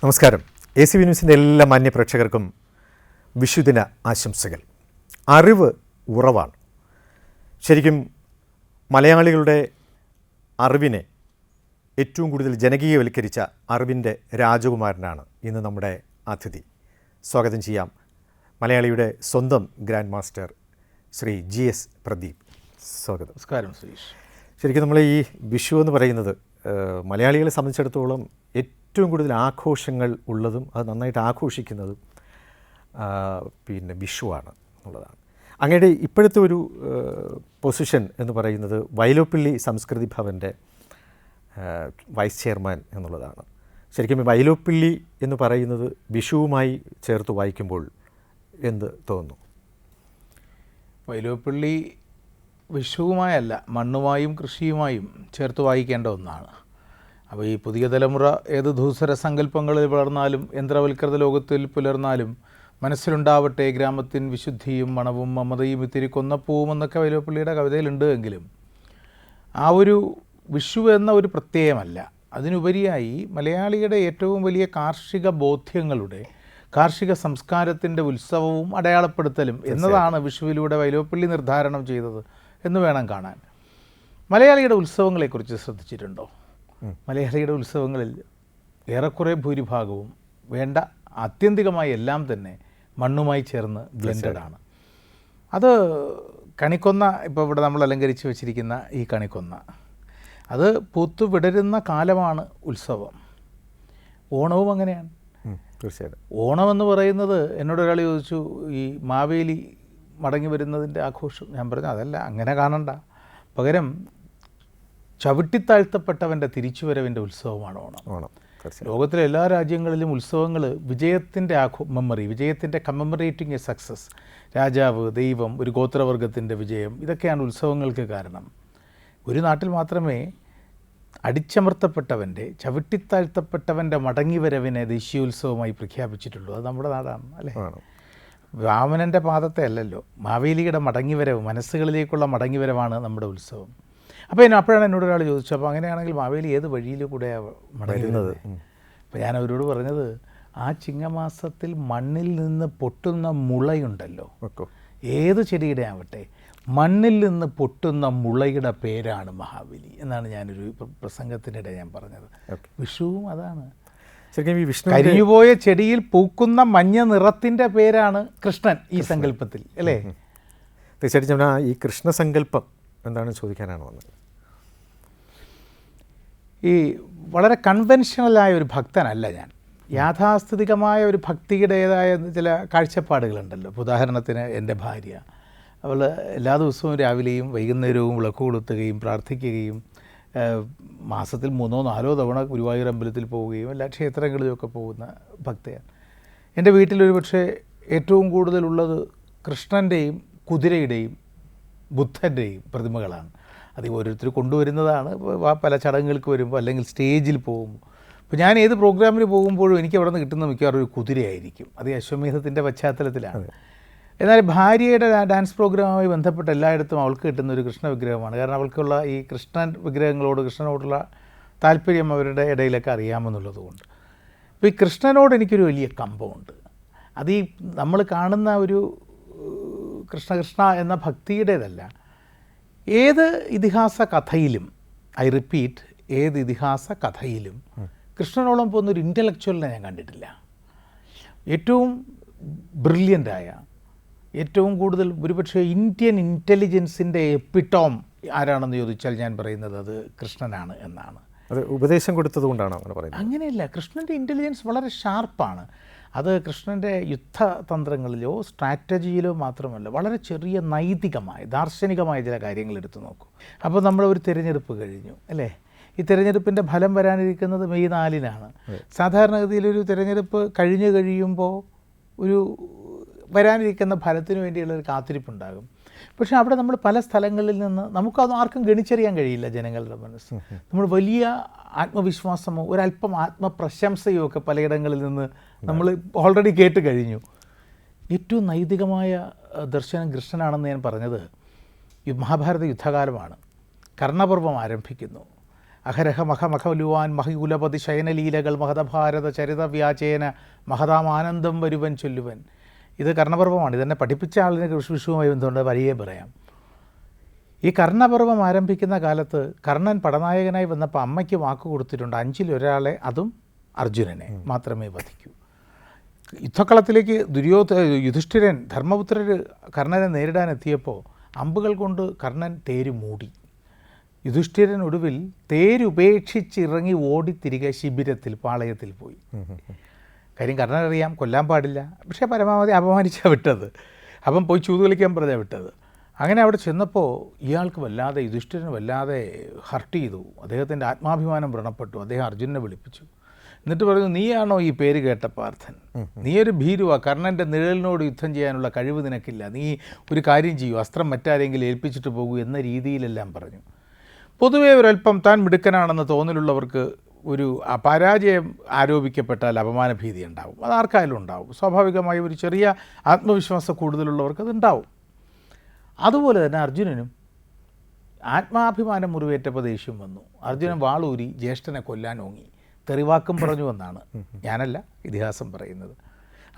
നമസ്കാരം. ACV ന്യൂസിൻ്റെ എല്ലാ മാന്യ പ്രേക്ഷകർക്കും വിഷുദിന ആശംസകൾ. അറിവ് ഉറവാണ്. ശരിക്കും മലയാളികളുടെ അറിവിനെ ഏറ്റവും കൂടുതൽ ജനകീയവൽക്കരിച്ച അറിവിൻ്റെ രാജകുമാരനാണ് ഇന്ന് നമ്മുടെ അതിഥി. സ്വാഗതം ചെയ്യാം മലയാളിയുടെ സ്വന്തം grand master Shri GS Pradeep. സ്വാഗതം. നമസ്കാരം സുരേഷ്. ശരിക്കും നമ്മൾ ഈ വിഷു എന്ന് പറയുന്നത് മലയാളികളെ സംബന്ധിച്ചിടത്തോളം ഏറ്റവും കൂടുതൽ ആഘോഷങ്ങൾ ഉള്ളതും അത് നന്നായിട്ട് ആഘോഷിക്കുന്നതും വിഷുവാണ് എന്നുള്ളതാണ്. അങ്ങയുടെ ഇപ്പോഴത്തെ ഒരു പൊസിഷൻ എന്ന് പറയുന്നത് വൈലോപ്പിള്ളി സംസ്കൃതി ഭവൻ്റെ വൈസ് ചെയർമാൻ എന്നുള്ളതാണ്. ശരിക്കും വൈലോപ്പിള്ളി എന്ന് പറയുന്നത് വിഷുവുമായി ചേർത്ത് വായിക്കുമ്പോൾ എന്ത് തോന്നുന്നു? വൈലോപ്പിള്ളി വിഷുവുമായല്ല, മണ്ണുമായും കൃഷിയുമായും ചേർത്ത് വായിക്കേണ്ട ഒന്നാണ്. അപ്പോൾ ഈ പുതിയ തലമുറ ഏത് ധൂസര സങ്കല്പങ്ങളിൽ വളർന്നാലും യന്ത്രവൽകൃത ലോകത്തിൽ പുലർന്നാലും മനസ്സിലുണ്ടാവട്ടെ ഗ്രാമത്തിൻ വിശുദ്ധിയും മണവും മമതയും ഇത്തിരി കൊന്നപ്പൂവും എന്നൊക്കെ വൈലോപ്പിള്ളിയുടെ കവിതയിലുണ്ട്. എങ്കിലും ആ ഒരു വിഷു എന്ന ഒരു പ്രത്യയമല്ല, അതിനുപരിയായി മലയാളിയുടെ ഏറ്റവും വലിയ കാർഷിക ബോധ്യങ്ങളുടെ കാർഷിക സംസ്കാരത്തിൻ്റെ ഉത്സവവും അടയാളപ്പെടുത്തലും എന്നതാണ് വിഷുവിലൂടെ വൈലോപ്പിള്ളി നിർദ്ധാരണം ചെയ്തത് എന്ന് വേണം കാണാൻ. മലയാളിയുടെ ഉത്സവങ്ങളെക്കുറിച്ച് ശ്രദ്ധിച്ചിട്ടുണ്ടോ? മലയാളിയുടെ ഉത്സവങ്ങളിൽ ഏറെക്കുറെ ഭൂരിഭാഗവും വേണ്ട ആത്യന്തികമായി എല്ലാം തന്നെ മണ്ണുമായി ചേർന്ന് ബ്ലെൻഡഡാണ്. അത് കണിക്കൊന്ന, ഇപ്പോൾ ഇവിടെ നമ്മൾ അലങ്കരിച്ച് വെച്ചിരിക്കുന്ന ഈ കണിക്കൊന്ന, അത് പൂത്തു വിടരുന്ന കാലമാണ് ഉത്സവം. ഓണവും അങ്ങനെയാണ്. തീർച്ചയായിട്ടും. ഓണമെന്ന് പറയുന്നത്, എന്നോട് ഒരാൾ ചോദിച്ചു ഈ മാവേലി മടങ്ങി വരുന്നതിൻ്റെ ആഘോഷം. ഞാൻ പറഞ്ഞു അതല്ല, അങ്ങനെ കാണണ്ട. പകരം ചവിട്ടിത്താഴ്ത്തപ്പെട്ടവൻ്റെ തിരിച്ചുവരവിൻ്റെ ഉത്സവമാണ് ഓണം. ലോകത്തിലെ എല്ലാ രാജ്യങ്ങളിലും ഉത്സവങ്ങൾ വിജയത്തിൻ്റെ മെമ്മറി, വിജയത്തിൻ്റെ കമ്മമറേറ്റിംഗ് എ സക്സസ്, രാജാവ്, ദൈവം, ഒരു ഗോത്രവർഗത്തിൻ്റെ വിജയം, ഇതൊക്കെയാണ് ഉത്സവങ്ങൾക്ക് കാരണം. ഒരു നാട്ടിൽ മാത്രമേ അടിച്ചമർത്തപ്പെട്ടവൻ്റെ, ചവിട്ടിത്താഴ്ത്തപ്പെട്ടവൻ്റെ മടങ്ങിവരവിനെ ദേശീയോത്സവമായി പ്രഖ്യാപിച്ചിട്ടുള്ളൂ. അത് നമ്മുടെ നാടാണ്, അല്ലേ? വാമനൻ്റെ പാദത്തെ അല്ലല്ലോ, മാവേലിയുടെ മടങ്ങിവരവ്, മനസ്സുകളിലേക്കുള്ള മടങ്ങിവരവാണ് നമ്മുടെ ഉത്സവം. അപ്പോഴാണ് എന്നോട് ഒരാൾ ചോദിച്ചു, അപ്പോൾ അങ്ങനെയാണെങ്കിൽ മാവേലി ഏത് വഴിയിൽ കൂടെയാണ് മടങ്ങുന്നത്? അപ്പോൾ ഞാൻ അവരോട് പറഞ്ഞത്, ആ ചിങ്ങമാസത്തിൽ മണ്ണിൽ നിന്ന് പൊട്ടുന്ന മുളയുണ്ടല്ലോ, ഏത് ചെടിയുടെ ആവട്ടെ, മണ്ണിൽ നിന്ന് പൊട്ടുന്ന മുളയുടെ പേരാണ് മഹാബലി എന്നാണ് ഞാനൊരു പ്രസംഗത്തിനിടെ ഞാൻ പറഞ്ഞത്. വിഷുവും അതാണ്. ശരിക്കും ഈ വിഷ്ണു കരിഞ്ഞുപോയ ചെടിയിൽ പൂക്കുന്ന മഞ്ഞ നിറത്തിൻ്റെ പേരാണ് കൃഷ്ണൻ ഈ സങ്കല്പത്തിൽ, അല്ലേ? തീർച്ചയായിട്ടും. ഈ കൃഷ്ണസങ്കല്പം എന്താണെന്ന് ചോദിക്കാനാണ് വന്നത്. ഈ വളരെ കൺവെൻഷണലായ ഒരു ഭക്തനല്ല ഞാൻ. യാഥാസ്ഥിതികമായ ഒരു ഭക്തിയുടേതായ ചില കാഴ്ചപ്പാടുകളുണ്ടല്ലോ. ഉദാഹരണത്തിന് എൻ്റെ ഭാര്യ, അവൾ എല്ലാ ദിവസവും രാവിലെയും വൈകുന്നേരവും വിളക്ക് കൊളുത്തുകയും പ്രാർത്ഥിക്കുകയും മാസത്തിൽ 3-4 തവണ ഗുരുവായൂർ അമ്പലത്തിൽ പോവുകയും എല്ലാ ക്ഷേത്രങ്ങളിലുമൊക്കെ പോകുന്ന ഭക്തയാണ്. എൻ്റെ വീട്ടിലൊരു പക്ഷേ ഏറ്റവും കൂടുതലുള്ളത് കൃഷ്ണൻ്റെയും കുതിരയുടെയും ബുദ്ധൻ്റെയും പ്രതിമകളാണ്. അത് ഓരോരുത്തർ കൊണ്ടുവരുന്നതാണ്. പല ചടങ്ങുകൾക്ക് വരുമ്പോൾ അല്ലെങ്കിൽ സ്റ്റേജിൽ പോകുമ്പോൾ. അപ്പോൾ ഞാൻ ഏത് പ്രോഗ്രാമിന് പോകുമ്പോഴും എനിക്ക് അവിടെ നിന്ന് കിട്ടുന്ന മിക്കവാറും ഒരു കുതിരയായിരിക്കും. അത് അശ്വമേധത്തിൻ്റെ പശ്ചാത്തലത്തിലാണ്. എന്നാൽ ഭാര്യയുടെ ഡാൻസ് പ്രോഗ്രാമുമായി ബന്ധപ്പെട്ട് എല്ലായിടത്തും അവൾക്ക് കിട്ടുന്ന ഒരു കൃഷ്ണ വിഗ്രഹമാണ്. കാരണം അവൾക്കുള്ള ഈ കൃഷ്ണൻ വിഗ്രഹങ്ങളോട്, കൃഷ്ണനോടുള്ള താല്പര്യം അവരുടെ ഇടയിലൊക്കെ അറിയാമെന്നുള്ളത് കൊണ്ട്. അപ്പോൾ ഈ കൃഷ്ണനോട് എനിക്കൊരു വലിയ കമ്പമുണ്ട്. അത് ഈ നമ്മൾ കാണുന്ന ഒരു കൃഷ്ണ എന്ന ഭക്തിയുടേതല്ല. ഏത് ഇതിഹാസ കഥയിലും, ഐ റിപ്പീറ്റ്, ഏത് ഇതിഹാസ കഥയിലും കൃഷ്ണനോളം പോകുന്നൊരു ഇൻ്റലക്ച്വലിനെ ഞാൻ കണ്ടിട്ടില്ല. ഏറ്റവും ബ്രില്യൻ്റായ, ഏറ്റവും കൂടുതൽ ഒരുപക്ഷെ ഇന്ത്യൻ ഇൻ്റലിജൻസിൻ്റെ എപ്പിറ്റോം ആരാണെന്ന് ചോദിച്ചാൽ ഞാൻ പറയുന്നത് അത് കൃഷ്ണനാണ് എന്നാണ്. അത് ഉപദേശം കൊടുത്തത് കൊണ്ടാണ് അങ്ങനെ പറയുന്നത്? അങ്ങനെയല്ല, കൃഷ്ണൻ്റെ ഇൻ്റലിജൻസ് വളരെ ഷാർപ്പാണ്. അത് കൃഷ്ണൻ്റെ യുദ്ധതന്ത്രങ്ങളിലോ സ്ട്രാറ്റജിയിലോ മാത്രമല്ല, വളരെ ചെറിയ നൈതികമായ, ദാർശനികമായ ചില കാര്യങ്ങൾ എടുത്തു നോക്കൂ. അപ്പോൾ നമ്മളൊരു തിരഞ്ഞെടുപ്പ് കഴിഞ്ഞു, അല്ലേ? ഈ തിരഞ്ഞെടുപ്പിൻ്റെ ഫലം വരാനിരിക്കുന്നത് May 4-നാണ്. സാധാരണഗതിയിലൊരു തിരഞ്ഞെടുപ്പ് കഴിഞ്ഞ് കഴിയുമ്പോൾ ഒരു വരാനിരിക്കുന്ന ഫലത്തിന് വേണ്ടിയുള്ളൊരു കാത്തിരിപ്പുണ്ടാകും. പക്ഷേ അവിടെ നമ്മൾ പല സ്ഥലങ്ങളിൽ നിന്ന് നമുക്കത് ആർക്കും ഗണിച്ചറിയാൻ കഴിയില്ല. ജനങ്ങളുടെ മനസ്സ്, നമ്മൾ വലിയ ആത്മവിശ്വാസമോ ഒരല്പം ആത്മപ്രശംസയോ ഒക്കെ പലയിടങ്ങളിൽ നിന്ന് നമ്മൾ ഓൾറെഡി കേട്ട് കഴിഞ്ഞു. ഏറ്റവും നൈതികമായ ദർശനം കൃഷ്ണനാണെന്ന് ഞാൻ പറഞ്ഞത് മഹാഭാരത യുദ്ധകാലമാണ്. കർണപർവം ആരംഭിക്കുന്നു. അഹരഹ മഹമഖലുവാൻ മഹികുലപതി ശയനലീലകൾ മഹതഭാരത ചരിതവ്യാചേന മഹതാമാനന്ദം വരുവൻ ചൊല്ലുവൻ. ഇത് കർണപർവമാണ്. ഇതെന്നെ പഠിപ്പിച്ച ആളിനെ വിഷുവുമായി ബന്ധമുണ്ട്, വരികയെ പറയാം. ഈ കർണപർവം ആരംഭിക്കുന്ന കാലത്ത് കർണൻ പടനായകനായി വന്നപ്പോൾ അമ്മയ്ക്ക് വാക്ക് കൊടുത്തിട്ടുണ്ട്, 5-ൽ ഒരാളെ, അതും അർജുനനെ മാത്രമേ വധിക്കൂ. യുദ്ധക്കളത്തിലേക്ക് യുധിഷ്ഠിരൻ ധർമ്മപുത്രർ കർണനെ നേരിടാനെത്തിയപ്പോൾ അമ്പുകൾ കൊണ്ട് കർണൻ തേര് മൂടി. യുധിഷ്ഠിരൻ ഒടുവിൽ തേരുപേക്ഷിച്ചിറങ്ങി ഓടി തിരികെ ശിബിരത്തിൽ പാളയത്തിൽ പോയി. കാര്യം കർണനറിയാം കൊല്ലാൻ പാടില്ല, പക്ഷേ പരമാവധി അപമാനിച്ചാണ് വിട്ടത്. അപ്പം പോയി ചൂത് കളിക്കാൻ പറഞ്ഞാൽ വിട്ടത്. അങ്ങനെ അവിടെ ചെന്നപ്പോൾ ഇയാൾക്ക് വല്ലാതെ, യുധിഷ്ഠിരന് വല്ലാതെ ഹർട്ട് ചെയ്തു. അദ്ദേഹത്തിൻ്റെ ആത്മാഭിമാനം വ്രണപ്പെട്ടു. അദ്ദേഹം അർജുനനെ വിളിപ്പിച്ചു. എന്നിട്ട് പറഞ്ഞു, നീയാണോ ഈ പേര് കേട്ട പാർത്ഥൻ? നീ ഒരു ഭീരുവാ, കർണൻ്റെ നിഴലിനോട് യുദ്ധം ചെയ്യാനുള്ള കഴിവ് നിനക്കില്ല. നീ ഒരു കാര്യം ചെയ്യൂ, അസ്ത്രം മറ്റാരെങ്കിലും ഏൽപ്പിച്ചിട്ട് പോകൂ എന്ന രീതിയിലെല്ലാം പറഞ്ഞു. പൊതുവേ ഒരല്പം താൻ മിടുക്കനാണെന്ന് തോന്നലുള്ളവർക്ക് ഒരു പരാജയം ആരോപിക്കപ്പെട്ടാൽ അപമാനഭീതി ഉണ്ടാവും. അത് ആർക്കായാലും ഉണ്ടാവും. സ്വാഭാവികമായി ഒരു ചെറിയ ആത്മവിശ്വാസം കൂടുതലുള്ളവർക്ക് അതുണ്ടാവും. അതുപോലെ തന്നെ അർജുനനും ആത്മാഭിമാനം മുറിവേറ്റപ്പോൾ ദേഷ്യം വന്നു. അർജുനൻ വാളൂരി ജ്യേഷ്ഠനെ കൊല്ലാൻ ഓങ്ങി. തെറിവാക്കും പറഞ്ഞു എന്നാണ്, ഞാനല്ല ഇതിഹാസം പറയുന്നത്.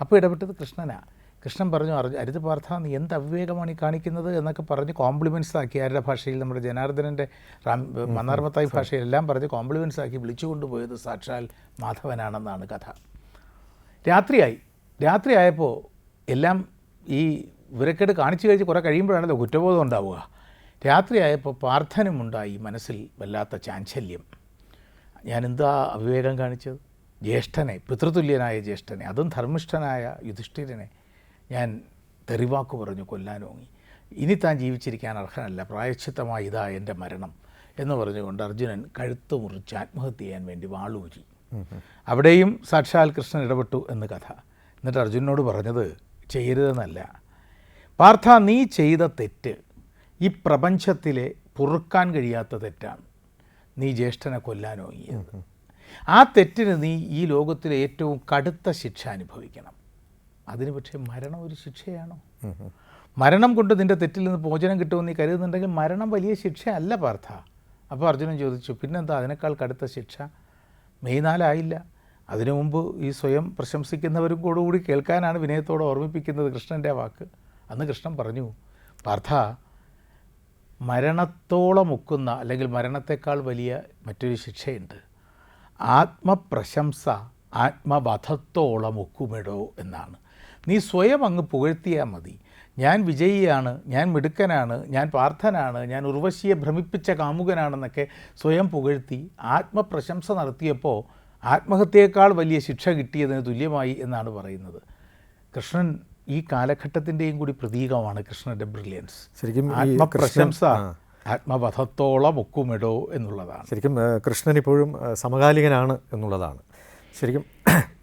അപ്പോൾ ഇടപെട്ടത് കൃഷ്ണനാണ്. കൃഷ്ണൻ പറഞ്ഞു, അരുത് പാർത്ഥ, നീ എന്ത് അവിവേകമാണ് ഈ കാണിക്കുന്നത് എന്നൊക്കെ പറഞ്ഞ് കോംപ്ലിമെൻറ്റ്സ് ആക്കി. ആരുടെ ഭാഷയിൽ? നമ്മുടെ ജനാർദ്ദനൻ്റെ മന്നാർമത്തായി ഭാഷയിലെല്ലാം പറഞ്ഞ് കോംപ്ലിമെൻറ്റ്സ് ആക്കി വിളിച്ചുകൊണ്ടുപോയത് സാക്ഷാൽ മാധവനാണെന്നാണ് കഥ. രാത്രിയായപ്പോൾ എല്ലാം ഈ വിവരക്കേട് കാണിച്ചു കഴിച്ച് കുറേ കഴിയുമ്പോഴാണല്ലോ കുറ്റബോധം ഉണ്ടാവുക. രാത്രിയായപ്പോൾ പാർത്ഥനുമുണ്ടായി മനസ്സിൽ വല്ലാത്ത ചാഞ്ചല്യം. ഞാനെന്താ അവിവേകം കാണിച്ചത്? ജ്യേഷ്ഠനെ, പിതൃതുല്യനായ ജ്യേഷ്ഠനെ, അതും ധർമ്മിഷ്ഠനായ യുധിഷ്ഠിരനെ ഞാൻ തെറിവാക്കു പറഞ്ഞു കൊല്ലാനോങ്ങി. ഇനി താൻ ജീവിച്ചിരിക്കാൻ അർഹനല്ല, പ്രായശ്ചിത്തമായി ഇതാ എൻ്റെ മരണം എന്ന് പറഞ്ഞുകൊണ്ട് അർജുനൻ കഴുത്ത് മുറിച്ച് ആത്മഹത്യ ചെയ്യാൻ വേണ്ടി വാളൂരി. അവിടെയും സാക്ഷാൽ കൃഷ്ണൻ ഇടപെട്ടു എന്ന് കഥ. എന്നിട്ട് അർജുനനോട് പറഞ്ഞത് ചെയ്യരുതെന്നല്ല, പാർത്ഥ, നീ ചെയ്ത തെറ്റ് ഈ പ്രപഞ്ചത്തിലെ പൊറുക്കാൻ കഴിയാത്ത തെറ്റാണ്. നീ ജ്യേഷ്ഠനെ കൊല്ലാനോങ്ങിയത്. ആ തെറ്റിന് നീ ഈ ലോകത്തിലെ ഏറ്റവും കടുത്ത ശിക്ഷ അനുഭവിക്കണം. അതിന് പക്ഷേ മരണം ഒരു ശിക്ഷയാണോ? മരണം കൊണ്ട് നിൻ്റെ തെറ്റിൽ നിന്ന് മോചനം കിട്ടുമെന്ന് നീ കരുതുന്നുണ്ടെങ്കിൽ മരണം വലിയ ശിക്ഷ അല്ല പാർത്ഥ. അപ്പോൾ അർജുനൻ ചോദിച്ചു, പിന്നെന്താ അതിനേക്കാൾ കടുത്ത ശിക്ഷ? മെയ് 4 ആയില്ല. അതിനു മുമ്പ് ഈ സ്വയം പ്രശംസിക്കുന്നവരും കൂടി കേൾക്കാനാണ് വിനയത്തോടെ ഓർമ്മിപ്പിക്കുന്നത് കൃഷ്ണൻ്റെ വാക്ക്. അന്ന് കൃഷ്ണൻ പറഞ്ഞു, പാർത്ഥ, മരണത്തോളം ഒക്കുന്ന അല്ലെങ്കിൽ മരണത്തെക്കാൾ വലിയ മറ്റൊരു ശിക്ഷയുണ്ട്. ആത്മപ്രശംസ ആത്മവധത്തോളം ഒക്കുമിടോ എന്നാണ്. നീ സ്വയം അങ്ങ് പുകഴ്ത്തിയാൽ മതി. ഞാൻ വിജയിയാണ്, ഞാൻ മിടുക്കനാണ്, ഞാൻ പാർത്ഥനാണ്, ഞാൻ ഉർവശിയെ ഭ്രമിപ്പിച്ച കാമുകനാണെന്നൊക്കെ സ്വയം പുകഴ്ത്തി ആത്മപ്രശംസ നടത്തിയപ്പോൾ ആത്മഹത്യയേക്കാൾ വലിയ ശിക്ഷ കിട്ടിയതിന് തുല്യമായി എന്നാണ് പറയുന്നത്. കൃഷ്ണൻ ഈ കാലഘട്ടത്തിൻ്റെയും കൂടി പ്രതീകമാണ് കൃഷ്ണൻ്റെ ബ്രില്യൻസ്. ശരിക്കും ആത്മപ്രശംസ ആത്മവധത്തോളം ഒക്കുമിടോ എന്നുള്ളതാണ്. ശരിക്കും കൃഷ്ണൻ ഇപ്പോഴും സമകാലികനാണ് എന്നുള്ളതാണ്. ശരിക്കും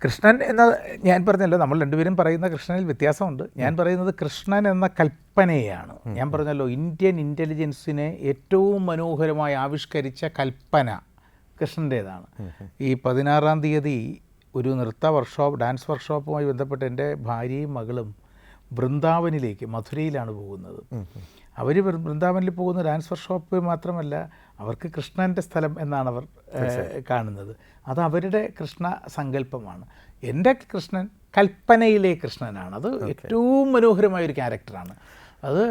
കൃഷ്ണൻ എന്ന, ഞാൻ പറഞ്ഞല്ലോ, നമ്മൾ രണ്ടുപേരും പറയുന്ന കൃഷ്ണനിൽ വ്യത്യാസമുണ്ട്. ഞാൻ പറയുന്നത് കൃഷ്ണൻ എന്ന കൽപ്പനയാണ്. ഞാൻ പറഞ്ഞല്ലോ, ഇന്ത്യൻ ഇൻ്റലിജൻസിനെ ഏറ്റവും മനോഹരമായി ആവിഷ്കരിച്ച കൽപ്പന കൃഷ്ണൻ്റേതാണ്. ഈ 16-ാം തീയതി ഒരു ഡാൻസ് വർക്ക്ഷോപ്പുമായി ബന്ധപ്പെട്ട് എൻ്റെ ഭാര്യയും മകളും വൃന്ദാവനിലേക്ക്, മധുരയിലാണ് പോകുന്നത്. അവർ വൃന്ദാവനിൽ പോകുന്ന ഡാൻസ് വർക്ക്ഷോപ്പ് മാത്രമല്ല, അവർക്ക് കൃഷ്ണൻ്റെ സ്ഥലം എന്നാണ് അവർ കാണുന്നത്. അത് അവരുടെ കൃഷ്ണ സങ്കല്പമാണ്. എൻ്റെ കൃഷ്ണൻ കൽപ്പനയിലെ കൃഷ്ണനാണ്. അത് ഏറ്റവും മനോഹരമായൊരു ക്യാരക്ടറാണ്. അത്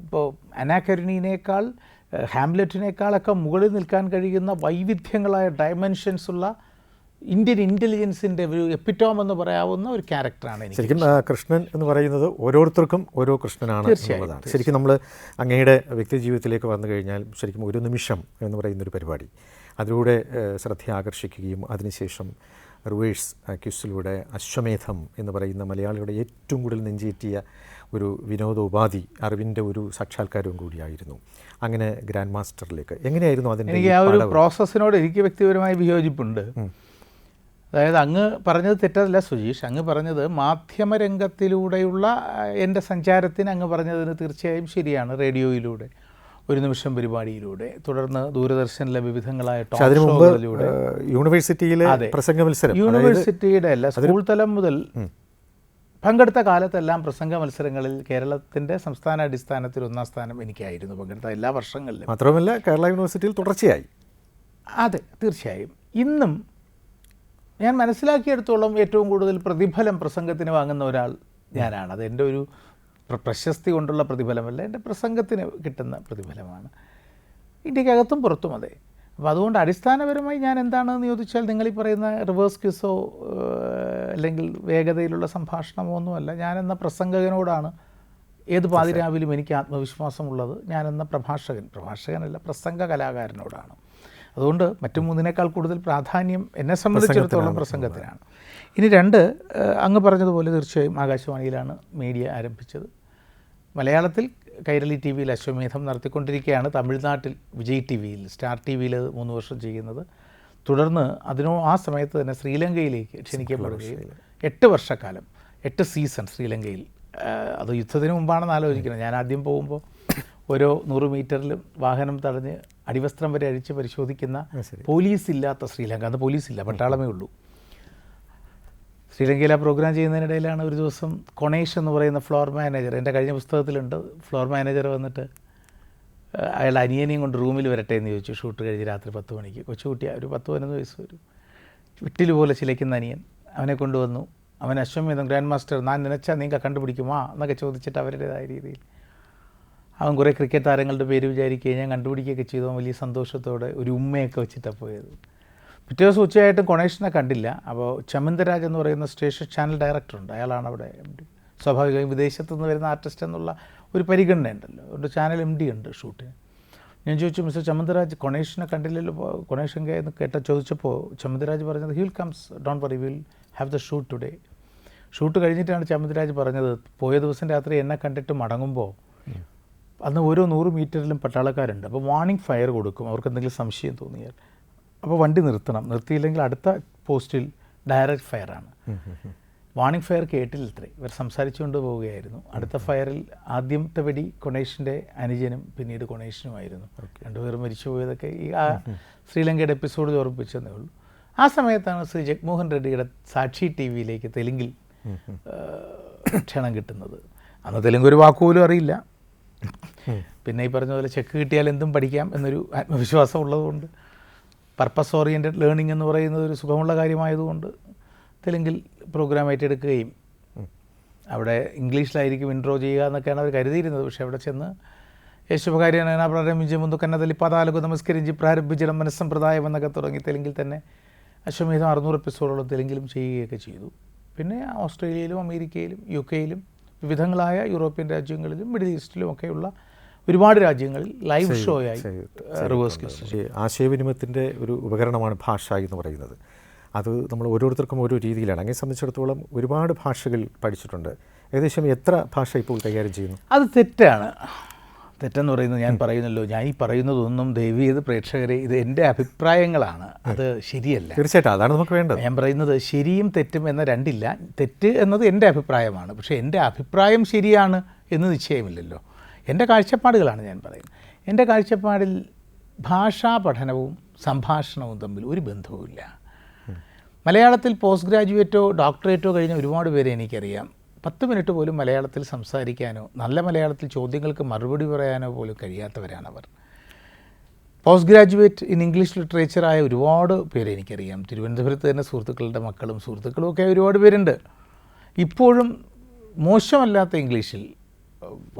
ഇപ്പോൾ അനാകരുണിനേക്കാൾ, ഹാംലെറ്റിനേക്കാളൊക്കെ മുകളിൽ നിൽക്കാൻ കഴിയുന്ന വൈവിധ്യങ്ങളായ ഡയമെൻഷൻസ് ഉള്ള ഇന്ത്യൻ ഇൻ്റലിജൻസിൻ്റെ ഒരു എപ്പിറ്റോം എന്ന് പറയാവുന്ന ഒരു ക്യാരക്ടറാണ് എനിക്ക്. ശരിക്കും കൃഷ്ണൻ എന്ന് പറയുന്നത് ഓരോരുത്തർക്കും ഓരോ കൃഷ്ണനാണ് എന്നുള്ളതാണ്. ശരിക്കും നമ്മൾ അങ്ങയുടെ വ്യക്തി ജീവിതത്തിലേക്ക് വന്നു കഴിഞ്ഞാൽ ശരിക്കും ഒരു നിമിഷം എന്ന് പറയുന്നൊരു പരിപാടി, അതിലൂടെ ശ്രദ്ധ ആകർഷിക്കുകയും അതിനുശേഷം റിവേഴ്സ് ക്വിസിലൂടെ അശ്വമേധം എന്ന് പറയുന്ന മലയാളിയുടെ ഏറ്റവും കൂടുതൽ നെഞ്ചേറ്റിയ ഒരു വിനോദോപാധി, അറിവിൻ്റെ ഒരു സാക്ഷാത്കാരവും കൂടിയായിരുന്നു. അങ്ങനെ ഗ്രാൻഡ് മാസ്റ്ററിലേക്ക് എങ്ങനെയായിരുന്നു അതിൻ്റെ? എനിക്ക് ആ ഒരു പ്രോസസ്സിനോട് എനിക്ക് വ്യക്തിപരമായി വിയോജിപ്പുണ്ട്. അതായത് അങ്ങ് പറഞ്ഞത് തെറ്റല്ല സുജീഷ്, അങ്ങ് പറഞ്ഞത് മാധ്യമരംഗത്തിലൂടെയുള്ള എൻ്റെ സഞ്ചാരത്തിന് അങ്ങ് പറഞ്ഞതിന് തീർച്ചയായും ശരിയാണ്. റേഡിയോയിലൂടെ, ഒരു നിമിഷം പരിപാടിയിലൂടെ, തുടർന്ന് ദൂരദർശനിലെ വിവിധങ്ങളായ ടോക്ക് ഷോകളിലൂടെ, യൂണിവേഴ്സിറ്റിയിലെ പ്രസംഗ മത്സരം, യൂണിവേഴ്സിറ്റിയുടെ അല്ല, സ്കൂൾ തലം മുതൽ പങ്കെടുത്ത കാലത്തെല്ലാം പ്രസംഗ മത്സരങ്ങളിൽ കേരളത്തിൻ്റെ സംസ്ഥാന അടിസ്ഥാനത്തിൽ 1-ാം സ്ഥാനം എനിക്കായിരുന്നു പങ്കെടുത്ത എല്ലാ വർഷങ്ങളിലും. മാത്രമല്ല കേരള യൂണിവേഴ്സിറ്റിയിൽ തുടർച്ചയായി അതെ, തീർച്ചയായും. ഇന്നും ഞാൻ മനസ്സിലാക്കിയെടുത്തോളം ഏറ്റവും കൂടുതൽ പ്രതിഫലം പ്രസംഗത്തിന് വാങ്ങുന്ന ഒരാൾ ഞാനാണ്. അത് എൻ്റെ ഒരു പ്രശസ്തി കൊണ്ടുള്ള പ്രതിഫലമല്ല, എൻ്റെ പ്രസംഗത്തിന് കിട്ടുന്ന പ്രതിഫലമാണ്. ഇന്ത്യക്കകത്തും പുറത്തും അതെ. അപ്പോൾ അതുകൊണ്ട് അടിസ്ഥാനപരമായി ഞാൻ എന്താണെന്ന് ചോദിച്ചാൽ നിങ്ങളീ പറയുന്ന റിവേഴ്സ് ക്വിസോ അല്ലെങ്കിൽ വേഗതയിലുള്ള സംഭാഷണമോ ഒന്നുമല്ല. ഞാനെന്ന പ്രസംഗകനോടാണ് ഏത് പാതിരാവിലും എനിക്ക് ആത്മവിശ്വാസമുള്ളത്. ഞാനെന്ന പ്രഭാഷകനല്ല, പ്രസംഗ കലാകാരനോടാണ്. അതുകൊണ്ട് മറ്റു മൂന്നിനേക്കാൾ കൂടുതൽ പ്രാധാന്യം എന്നെ സംബന്ധിച്ചിടത്തോളം പ്രസംഗത്തിനാണ്. ഇനി രണ്ട്, അങ്ങ് പറഞ്ഞതുപോലെ തീർച്ചയായും ആകാശവാണിയിലാണ് മീഡിയ ആരംഭിച്ചത്. മലയാളത്തിൽ കൈരളി ടി വിയിൽ അശ്വമേധം നടത്തിക്കൊണ്ടിരിക്കുകയാണ്. തമിഴ്നാട്ടിൽ വിജയ് ടി വിയിൽ, സ്റ്റാർ ടി വിയിൽ 3 വർഷം ചെയ്യുന്നത്. തുടർന്ന് ആ സമയത്ത് തന്നെ ശ്രീലങ്കയിലേക്ക് ക്ഷണിക്കപ്പെടുകയും 8 വർഷക്കാലം 8 സീസൺ ശ്രീലങ്കയിൽ. അത് യുദ്ധത്തിന് മുമ്പാണെന്ന് ആലോചിക്കണം. ഞാൻ ആദ്യം പോകുമ്പോൾ ഓരോ 100 മീറ്ററിലും വാഹനം തടഞ്ഞ് അടിവസ്ത്രം വരെ അഴിച്ച് പരിശോധിക്കുന്ന പോലീസ് ഇല്ലാത്ത ശ്രീലങ്ക. അന്ന് പോലീസില്ല, പട്ടാളമേ ഉള്ളൂ. ശ്രീലങ്കയിൽ ആ പ്രോഗ്രാം ചെയ്യുന്നതിനിടയിലാണ് ഒരു ദിവസം കൊണേഷ് എന്ന് പറയുന്ന ഫ്ലോർ മാനേജർ, എൻ്റെ കഴിഞ്ഞ പുസ്തകത്തിലുണ്ട്, ഫ്ലോർ മാനേജർ വന്നിട്ട് അയാളുടെ അനിയനെയും കൊണ്ട് റൂമിൽ വരട്ടെ എന്ന് ചോദിച്ചു. ഷൂട്ട് കഴിഞ്ഞ് രാത്രി 10 മണിക്ക്. കൊച്ചുകുട്ടിയാണ്, ഒരു 10-11 വയസ്സ് വരും. വിട്ടിലുപോലെ ചിലയ്ക്കുന്ന അനിയൻ അവനെ കൊണ്ടുവന്നു. അവൻ അശ്വമേധം ഗ്രാൻഡ് മാസ്റ്റർ ഞാൻ നനച്ചാൽ നിങ്ങൾ കണ്ടുപിടിക്കുമോ എന്നൊക്കെ ചോദിച്ചിട്ട് അവരുടേതായ രീതിയിൽ അവൻ കുറേ ക്രിക്കറ്റ് താരങ്ങളുടെ പേര് വിചാരിക്കുകയും ഞാൻ കണ്ടുപിടിക്കുകയൊക്കെ ചെയ്തു. അവൻ വലിയ സന്തോഷത്തോടെ ഒരു ഉമ്മയൊക്കെ വെച്ചിട്ടാണ് പോയത്. പിറ്റേ ദിവസം ഉച്ചയായിട്ടും കൊണേഷനെ കണ്ടില്ല. അപ്പോൾ ചമന്തരാജ് എന്ന് പറയുന്ന സ്റ്റേഷൻ ചാനൽ ഡയറക്ടറുണ്ട്, അയാളാണ് അവിടെ MD. സ്വാഭാവികമായും വിദേശത്തു നിന്ന് വരുന്ന ആർട്ടിസ്റ്റ് എന്നുള്ള ഒരു പരിഗണന ഉണ്ടല്ലോ, അതുകൊണ്ട് ചാനൽ MD ഉണ്ട് ഷൂട്ടിന്. ഞാൻ ചോദിച്ചു, മിസ്റ്റർ ചമന്തരാജ് കൊണേഷിനെ കണ്ടില്ലല്ലോ, കൊണേഷ് എങ്കെ എന്ന് ചോദിച്ചപ്പോൾ ചമന്തരാജ് പറഞ്ഞത് he will comes, don't worry, will have the shoot today. Shoot കഴിഞ്ഞിട്ടാണ് ചമന്തരാജ് പറഞ്ഞത്, പോയ ദിവസം രാത്രി എന്നെ കണ്ടിട്ട് മടങ്ങുമ്പോൾ അന്ന് ഓരോ 100 മീറ്ററിലും പട്ടാളക്കാരുണ്ട്. അപ്പോൾ വാർണിംഗ് ഫയർ കൊടുക്കും അവർക്ക് എന്തെങ്കിലും സംശയം തോന്നിയാൽ. അപ്പോൾ വണ്ടി നിർത്തണം, നിർത്തിയില്ലെങ്കിൽ അടുത്ത പോസ്റ്റിൽ ഡയറക്റ്റ് ഫയറാണ്. വാർണിംഗ് ഫയർ കേട്ടില്ലത്രേ, ഇവർ സംസാരിച്ചുകൊണ്ട് പോവുകയായിരുന്നു. അടുത്ത ഫയറിൽ ആദ്യത്തെ വെടി കൊണേഷിൻ്റെ അനുജനും പിന്നീട് കൊണേഷിനുമായിരുന്നു. രണ്ടുപേരും മരിച്ചു പോയതൊക്കെ ഈ ശ്രീലങ്കയുടെ എപ്പിസോഡ് ഓർമ്മിപ്പിച്ചതേ ഉള്ളൂ. ആ സമയത്താണ് ശ്രീ ജഗ്മോഹൻ റെഡ്ഡിയുടെ സാക്ഷി ടി വിയിലേക്ക് തെലുങ്കിൽ ക്ഷണം കിട്ടുന്നത്. അന്ന് തെലുങ്ക് ഒരു വാക്കുപോലും അറിയില്ല. പിന്നെ ഈ പറഞ്ഞ പോലെ ചെക്ക് കിട്ടിയാൽ എന്തും പഠിക്കാം എന്നൊരു ആത്മവിശ്വാസം ഉള്ളതുകൊണ്ട്, പർപ്പസ് ഓറിയൻറ്റഡ് ലേണിംഗ് എന്ന് പറയുന്നത് ഒരു സുഖമുള്ള കാര്യമായതുകൊണ്ട് തെലുങ്കിൽ പ്രോഗ്രാം ഏറ്റെടുക്കുകയും അവിടെ ഇംഗ്ലീഷിലായിരിക്കും ഇൻട്രോ ചെയ്യുക എന്നൊക്കെയാണ് അവർ കരുതിയിരുന്നത്. പക്ഷേ അവിടെ ചെന്ന് യേശുഭകാര്യ പ്രാരംഭിച്ച് മുന്തു കന്നതലി പതാലുക നമസ്കരിച്ച് പ്രാരംഭിച്ചിടം മനസ്സമ്പ്രദായം എന്നൊക്കെ തുടങ്ങി തെലുങ്കിൽ തന്നെ അശ്വമേധം 600 എപ്പിസോഡോളം തെലുങ്കിലും ചെയ്യുകയൊക്കെ ചെയ്തു. പിന്നെ ഓസ്ട്രേലിയയിലും അമേരിക്കയിലും UK-യിലും വിവിധങ്ങളായ യൂറോപ്യൻ രാജ്യങ്ങളിലും മിഡിൽ ഈസ്റ്റിലും ഒക്കെയുള്ള ഒരുപാട് രാജ്യങ്ങളിൽ ലൈവ് ഷോയായി റിവേഴ്സ് ക്വിസ്. ആശയവിനിമയത്തിൻ്റെ ഒരു ഉപകരണമാണ് ഭാഷ എന്ന് പറയുന്നത്. അത് നമ്മൾ ഓരോരുത്തർക്കും ഓരോ രീതിയിലാണ്. അങ്ങനെ സംബന്ധിച്ചിടത്തോളം ഒരുപാട് ഭാഷകൾ പഠിച്ചിട്ടുണ്ട്. ഏകദേശം എത്ര ഭാഷ ഇപ്പോൾ കൈകാര്യം ചെയ്യുന്നു? അത് തെറ്റാണ്. തെറ്റെന്ന് പറയുന്നത് ഞാൻ പറയുന്നല്ലോ, ഞാൻ ഈ പറയുന്നതൊന്നും ദയവേത് പ്രേക്ഷകരെ, ഇത് എൻ്റെ അഭിപ്രായങ്ങളാണ്, അത് ശരിയല്ല. തീർച്ചയായിട്ടും അതാണ് നമുക്ക് വേണ്ടത്. ഞാൻ പറയുന്നത് ശരിയും തെറ്റും എന്ന രണ്ടില്ല. തെറ്റ് എന്നത് എൻ്റെ അഭിപ്രായമാണ്, പക്ഷേ എൻ്റെ അഭിപ്രായം ശരിയാണ് എന്ന് നിശ്ചയമില്ലല്ലോ. എൻ്റെ കാഴ്ചപ്പാടുകളാണ് ഞാൻ പറയുന്നത്. എൻ്റെ കാഴ്ചപ്പാടിൽ ഭാഷാ പഠനവും സംഭാഷണവും തമ്മിൽ ഒരു ബന്ധവുമില്ല. മലയാളത്തിൽ പോസ്റ്റ് ഗ്രാജുവേറ്റോ ഡോക്ടറേറ്റോ കഴിഞ്ഞ ഒരുപാട് പേരെ എനിക്കറിയാം. 10 മിനിറ്റ് പോലും മലയാളത്തിൽ സംസാരിക്കാനോ നല്ല മലയാളത്തിൽ ചോദ്യങ്ങൾക്ക് മറുപടി പറയാനോ പോലും കഴിയാത്തവരാണവർ. പോസ്റ്റ് ഗ്രാജുവേറ്റ് ഇൻ ഇംഗ്ലീഷ് ലിറ്ററേച്ചറായ ഒരുപാട് പേരെ എനിക്കറിയാം. തിരുവനന്തപുരത്ത് തന്നെ സുഹൃത്തുക്കളുടെ മക്കളും സുഹൃത്തുക്കളും ഒക്കെ ഒരുപാട് പേരുണ്ട്. ഇപ്പോഴും മോശമല്ലാത്ത ഇംഗ്ലീഷിൽ,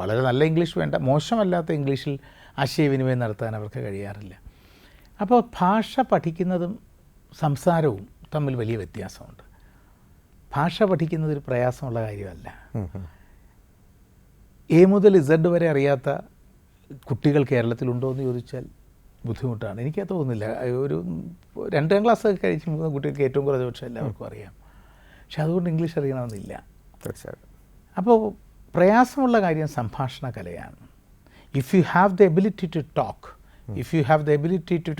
വളരെ നല്ല ഇംഗ്ലീഷ് വേണ്ട, മോശമല്ലാത്ത ഇംഗ്ലീഷിൽ ആശയവിനിമയം നടത്താൻ അവർക്ക് കഴിയാറില്ല. അപ്പോൾ ഭാഷ പഠിക്കുന്നതും സംസാരവും തമ്മിൽ വലിയ വ്യത്യാസമുണ്ട്. ഭാഷ പഠിക്കുന്നത് ഒരു പ്രയാസമുള്ള കാര്യമല്ല. A മുതൽ Z വരെ അറിയാത്ത കുട്ടികൾ കേരളത്തിലുണ്ടോ എന്ന് ചോദിച്ചാൽ ബുദ്ധിമുട്ടാണ്. എനിക്കത് തോന്നുന്നില്ല. ഒരു 2ാം ക്ലാസ് കഴിച്ച് പോകുന്ന കുട്ടികൾക്ക് ഏറ്റവും കുറച്ച് പക്ഷേ എല്ലാവർക്കും അറിയാം. പക്ഷെ അതുകൊണ്ട് ഇംഗ്ലീഷ് അറിയണമെന്നില്ല. തീർച്ചയായിട്ടും. അപ്പോൾ പ്രയാസമുള്ള കാര്യം സംഭാഷണ കലയാണ്. If you have the ability to talk, if you have the ability to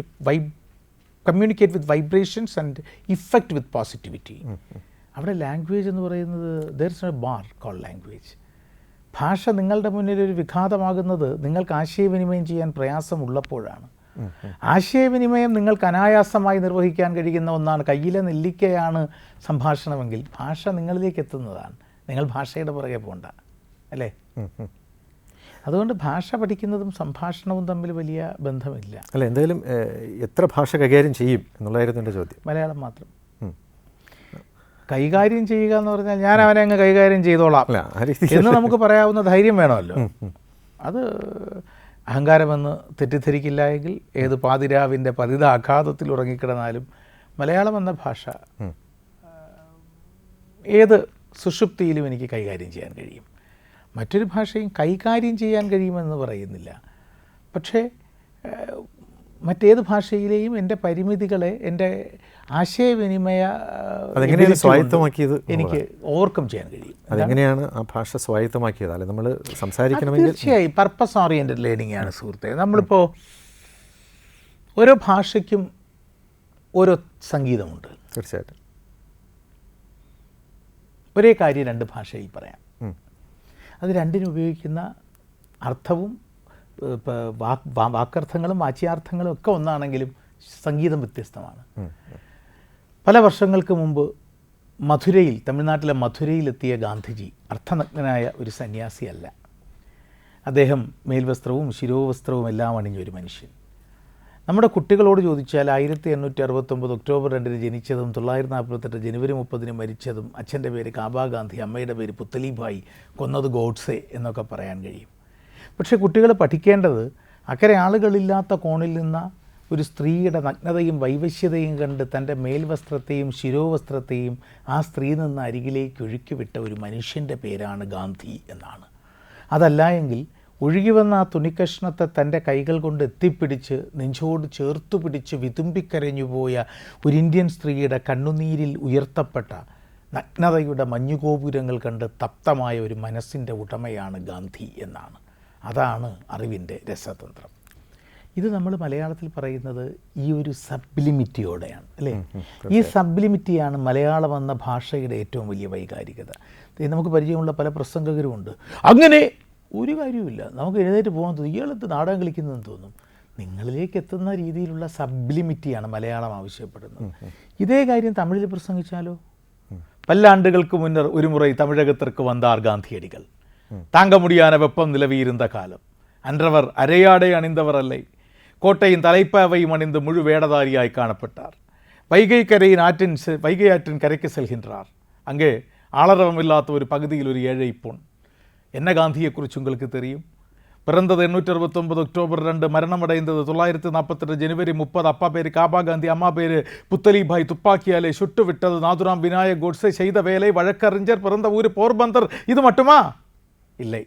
communicate with vibrations and effect with positivity, അവിടെ ലാംഗ്വേജ് എന്ന് പറയുന്നത് there is a bar call language. ഭാഷ നിങ്ങളുടെ മുന്നിൽ ഒരു വിഘാതമാകുന്നത് നിങ്ങൾക്ക് ആശയവിനിമയം ചെയ്യാൻ പ്രയാസമുള്ളപ്പോഴാണ്. ആശയവിനിമയം നിങ്ങൾക്ക് അനായാസമായി നിർവഹിക്കാൻ കഴിയുന്ന ഒന്നാണ്. കയ്യിലെ നെല്ലിക്കയാണ് സംഭാഷണമെങ്കിൽ ഭാഷ നിങ്ങളിലേക്ക് എത്തുന്നതാണ്. നിങ്ങൾ ഭാഷയുടെ പുറകെ പോകണ്ട, അല്ലേ? അതുകൊണ്ട് ഭാഷ പഠിക്കുന്നതും സംഭാഷണവും തമ്മിൽ വലിയ ബന്ധമില്ല. അല്ല, എന്തായാലും എത്ര ഭാഷ കൈകാര്യം ചെയ്യും എന്നുള്ളതായിരുന്നു എൻ്റെ ചോദ്യം. മലയാളം മാത്രം കൈകാര്യം ചെയ്യുക എന്ന് പറഞ്ഞാൽ ഞാൻ അവനെ അങ്ങ് കൈകാര്യം ചെയ്തോളാം എന്ന് നമുക്ക് പറയാവുന്ന ധൈര്യം വേണമല്ലോ. അത് അഹങ്കാരമെന്ന് തെറ്റിദ്ധരിക്കില്ല എങ്കിൽ ഏത് പാതിരാവിൻ്റെ പതിത ആഘാതത്തിൽ ഉറങ്ങിക്കിടന്നാലും മലയാളം എന്ന ഭാഷ ഏത് സുഷുപ്തിയിലും എനിക്ക് കൈകാര്യം ചെയ്യാൻ കഴിയും. മറ്റൊരു ഭാഷയും കൈകാര്യം ചെയ്യാൻ കഴിയുമെന്ന് പറയുന്നില്ല. പക്ഷേ മറ്റേത് ഭാഷയിലെയും എൻ്റെ പരിമിതികളെ, എൻ്റെ ആശയവിനിമയ സ്വായത്തമാക്കിയത് എനിക്ക് ഓവർകം ചെയ്യാൻ കഴിയും. അതെങ്ങനെയാണ് ആ ഭാഷ സ്വായത്തമാക്കിയത്? അല്ലെ, നമ്മൾ സംസാരിക്കണമെങ്കിൽ തീർച്ചയായും പർപ്പസ് ഓറിയൻറ്റഡ് ലേണിംഗ് ആണ് സുഹൃത്തെ. നമ്മളിപ്പോൾ ഓരോ ഭാഷയ്ക്കും ഓരോ സംഗീതമുണ്ട്. തീർച്ചയായിട്ടും ഒരേ കാര്യം രണ്ട് ഭാഷയിൽ പറയാം. അത് രണ്ടിനും ഉപയോഗിക്കുന്ന അർത്ഥവും വാക്കർത്ഥങ്ങളും വാച്യാർത്ഥങ്ങളും ഒക്കെ ഒന്നാണെങ്കിലും സംഗീതം വ്യത്യസ്തമാണ്. പല വർഷങ്ങൾക്ക് മുമ്പ് മധുരയിൽ, തമിഴ്നാട്ടിലെ മധുരയിലെത്തിയ ഗാന്ധിജി അർത്ഥനഗ്നനായ ഒരു സന്യാസിയല്ല. അദ്ദേഹം മേൽവസ്ത്രവും ശിരോവസ്ത്രവും എല്ലാം അണിഞ്ഞൊരു മനുഷ്യൻ. നമ്മുടെ കുട്ടികളോട് ചോദിച്ചാൽ 1869 ഒക്ടോബർ 2 ജനിച്ചതും 948 ജനുവരി 30 മരിച്ചതും, അച്ഛൻ്റെ പേര് കാബ ഗാന്ധി, അമ്മയുടെ പേര് പുത്തലിഭായ്, കൊന്നത് ഗോഡ്സെ എന്നൊക്കെ പറയാൻ കഴിയും. പക്ഷേ കുട്ടികൾ പഠിക്കേണ്ടത് അക്കരെ ആളുകളില്ലാത്ത കോണിൽ നിന്ന ഒരു സ്ത്രീയുടെ നഗ്നതയും വൈവശ്യതയും കണ്ട് തൻ്റെ മേൽവസ്ത്രത്തെയും ശിരോവസ്ത്രത്തെയും ആ സ്ത്രീ നിന്ന് അരികിലേക്ക് ഒഴുക്കിവിട്ട ഒരു മനുഷ്യൻ്റെ പേരാണ് ഗാന്ധി എന്നാണ്. അതല്ല എങ്കിൽ ഒഴുകി വന്ന ആ തുണിക്കഷ്ണത്തെ തൻ്റെ കൈകൾ കൊണ്ട് എത്തിപ്പിടിച്ച് നെഞ്ചോട് ചേർത്തു പിടിച്ച് വിതുമ്പിക്കരഞ്ഞുപോയ ഒരു ഇന്ത്യൻ സ്ത്രീയുടെ കണ്ണുനീരിൽ ഉയർത്തപ്പെട്ട നഗ്നതയുടെ മഞ്ഞുഗോപുരങ്ങൾ കണ്ട് തപ്തമായ ഒരു മനസ്സിൻ്റെ ഉടമയാണ് ഗാന്ധി എന്നാണ്. അതാണ് അറിവിൻ്റെ രസതന്ത്രം. ഇത് നമ്മൾ മലയാളത്തിൽ പറയുന്നത് ഈ ഒരു സബ്ലിമിറ്റിയോടെയാണ്, അല്ലേ? ഈ സബ്ലിമിറ്റിയാണ് മലയാളം എന്ന ഭാഷയുടെ ഏറ്റവും വലിയ വൈകാരികത. നമുക്ക് പരിചയമുള്ള പല പ്രസംഗകരുമുണ്ട്. അങ്ങനെ ഒരു കാര്യവുമില്ല, നമുക്ക് എഴുന്നേറ്റ് പോകാൻ തോന്നും, ഇയാളെത്ത് നാടകം കളിക്കുന്നതെന്ന് തോന്നും. നിങ്ങളിലേക്ക് എത്തുന്ന രീതിയിലുള്ള സബ്ലിമിറ്റിയാണ് മലയാളം ആവശ്യപ്പെടുന്നത്. ഇതേ കാര്യം തമിഴിൽ പ്രസംഗിച്ചാലോ? പല്ലാണ്ടുകൾക്ക് മുന്നർ ഒരു മുறை தமிழகத்திற்கு வந்தார் காந்தியடிகள். தாங்க முடியாத வெப்பம் நிலவியிருந்த காலம். அன்றவர் அரையாடை அணிந்தவர் அல்லை, கோட்டையின் தலைப்பாவையும் அணிந்து முழு வேடதாரியாய் காணப்பட்டார். வைகை ஆற்றின் கரைக்கு செல்கின்றார். அங்கே ஆளரவம் இல்லாத ஒரு பகுதியில் ஒரு ஏழை பொன். என்ன காந்தியைக்குறிச்சு உங்களுக்கு தெரியும்? பிறந்தது 869 ஒக்டோபர் 2, மரணமடைந்தது 948 ஜனவரி 30. அப்பா பேர் காபா காந்தி, அம்மா பேர் புத்தலிபாய். துப்பாக்கியாலே சுட்டு விட்டது நாதுராம் விநாயக் கோட்ஸே. செய்த வேலை வழக்கறிஞர். பிறந்த ஊர் போர்பந்தர். இது மட்டுமா? இல்லை.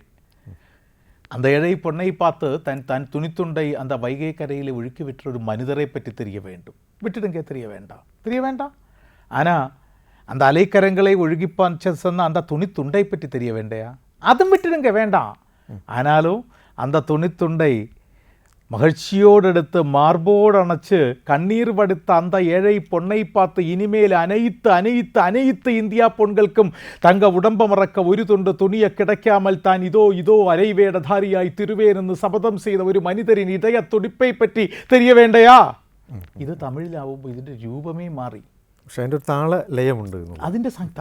அந்த ஏழை பொண்ணை பார்த்து தன் துணித்துண்டை அந்த வைகை கரையில் ஒழுக்கி விட்ட ஒரு மனிதரை பற்றி தெரிய வேண்டும். விட்டுடுங்க, தெரிய வேண்டாம். ஆனால் அந்த அலைக்கரங்களை ஒழுகிப்பான் செന്ന அந்த துணித்துண்டை பற்றி தெரிய வேண்டையா? അതും விட்டுடுங்க, வேண்டாம். ஆனாலும் அந்த துணித்துண்டை மகிழ்ச்சியோடு எடுத்து மார்போடு அணைச்சு கண்ணீர் வடித்த அந்த ஏழை பொண்ணை பார்த்து இனிமேல் அனைத்து இந்தியா பொண்களுக்கும் தங்க உடம்ப மறக்க ஒரு துண்டு துணியை கிடைக்காமல் தான் இதோ அரைவேடதாரியாய் திருவேன் என்று சபதம் செய்த ஒரு மனிதரின் இதய துடிப்பை பற்றி தெரிய வேண்டையா? ഇത് തമിഴിലാവുമ്പോൾ ഇതിൻ്റെ രൂപമേ മാറി. പക്ഷേ അതിൻ്റെ ഒരു താള ലയമുണ്ട്. അതിൻ്റെ